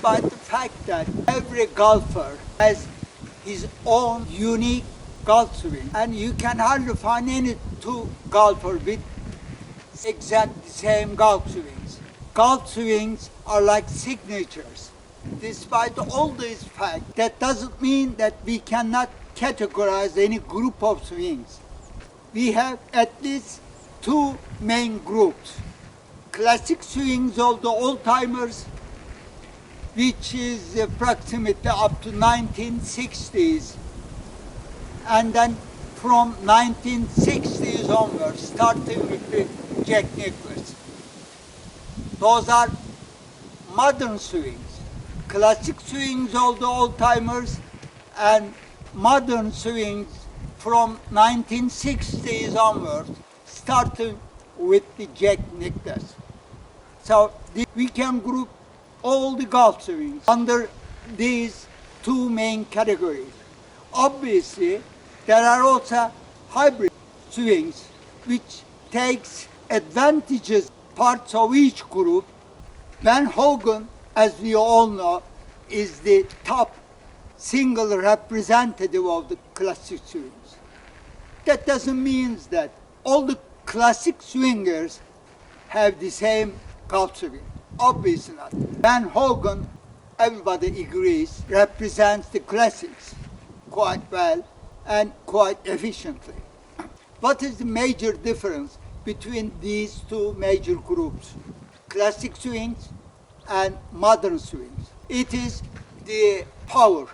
despite the fact that every golfer has his own unique golf swing, and you can hardly find any two golfers with exact same golf swings. Golf swings are like signatures. Despite all these facts, that doesn't mean that we cannot categorize any group of swings. We have at least two main groups. Classic swings of the old-timers, which is approximately up to 1960s, and then from 1960s onwards, starting with the Jack Nicklaus. Those are modern swings. Classic swings of the old-timers and modern swings from 1960s onwards, starting with the Jack Nicklaus. So we can group all the golf swings under these two main categories. Obviously, there are also hybrid swings which takes advantages, parts of each group. Van Hogen, as we all know, is the top single representative of the classic swings. That doesn't mean that all the classic swingers have the same golf swing. Obviously not. Van Hogen, everybody agrees, represents the classics quite well and quite efficiently. What is the major difference between these two major groups, classic swings and modern swings? It is the power.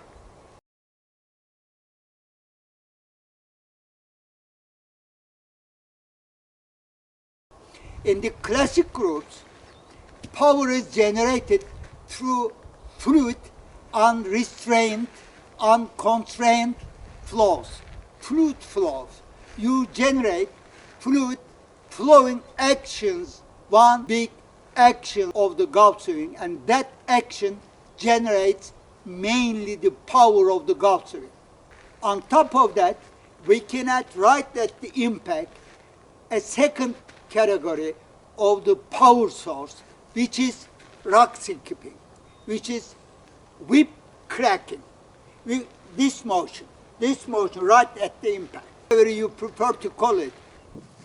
In the classic groups, power is generated through fluid, unrestrained, unconstrained flows. Fluid flows. You generate fluid flowing actions, one big action of the golf swing, and that action generates mainly the power of the golf swing. On top of that, we cannot write at the impact a second category of the power source, which is rock skipping, which is whip cracking. This motion right at the impact, whatever you prefer to call it.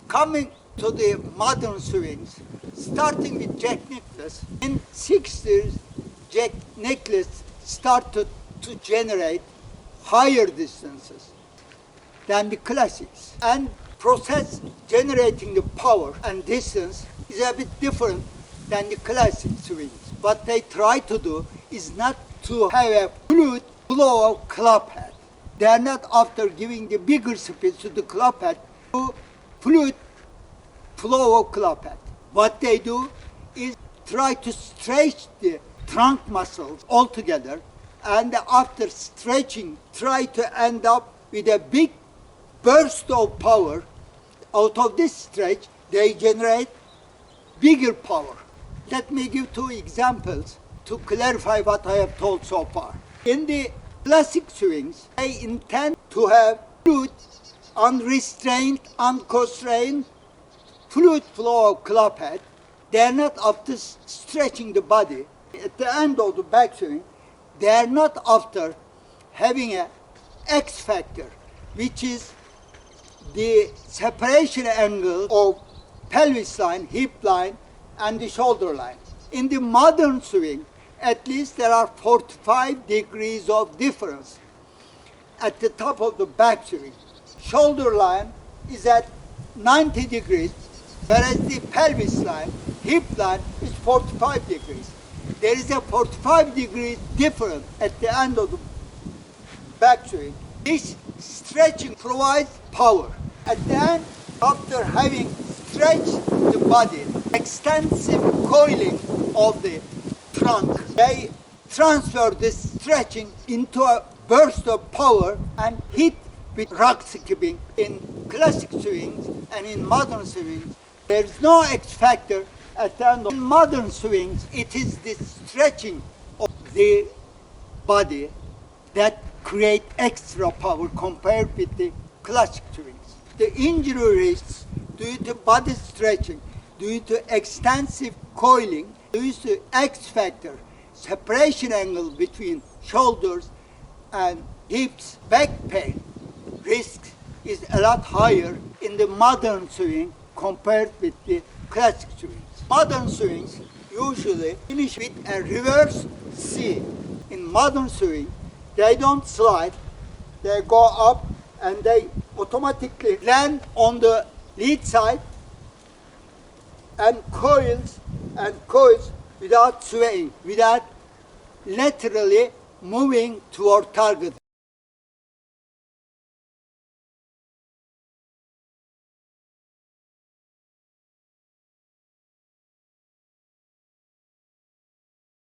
Coming to the modern swings, starting with Jack Nicklaus, in 60s, Jack Nicklaus started to generate higher distances than the classics. And process generating the power and distance is a bit different than the classic swings. What they try to do is not to have a fluid flow of club head. They are not after giving the bigger speed to the club head to fluid flow of club head. What they do is try to stretch the trunk muscles altogether, and after stretching, try to end up with a big burst of power. Out of this stretch, they generate bigger power. Let me give two examples to clarify what I have told so far. In the classic swings, they intend to have fluid, unrestrained, unconstrained, fluid flow of club head. They are not after stretching the body. At the end of the backswing, they are not after having an X factor, which is the separation angle of pelvis line, hip line, and the shoulder line. In the modern swing, at least there are 45 degrees of difference at the top of the backswing. Shoulder line is at 90 degrees, whereas the pelvis line, hip line, is 45 degrees. There is a 45 degrees difference at the end of the backswing. This stretching provides power. At the end, after having stretched the body, extensive coiling of the trunk, they transfer this stretching into a burst of power and hit with rock skipping. In classic swings and in modern swings, there is no X factor at the end. In modern swings, it is the stretching of the body that create extra power compared with the classic swings. The injury risks due to body stretching, due to extensive coiling, due to X factor, separation angle between shoulders and hips, back pain risk is a lot higher in the modern swing compared with the classic swings. Modern swings usually finish with a reverse C. In modern swing, they don't slide, they go up and they automatically land on the lead side and coils without swaying, without laterally moving toward target.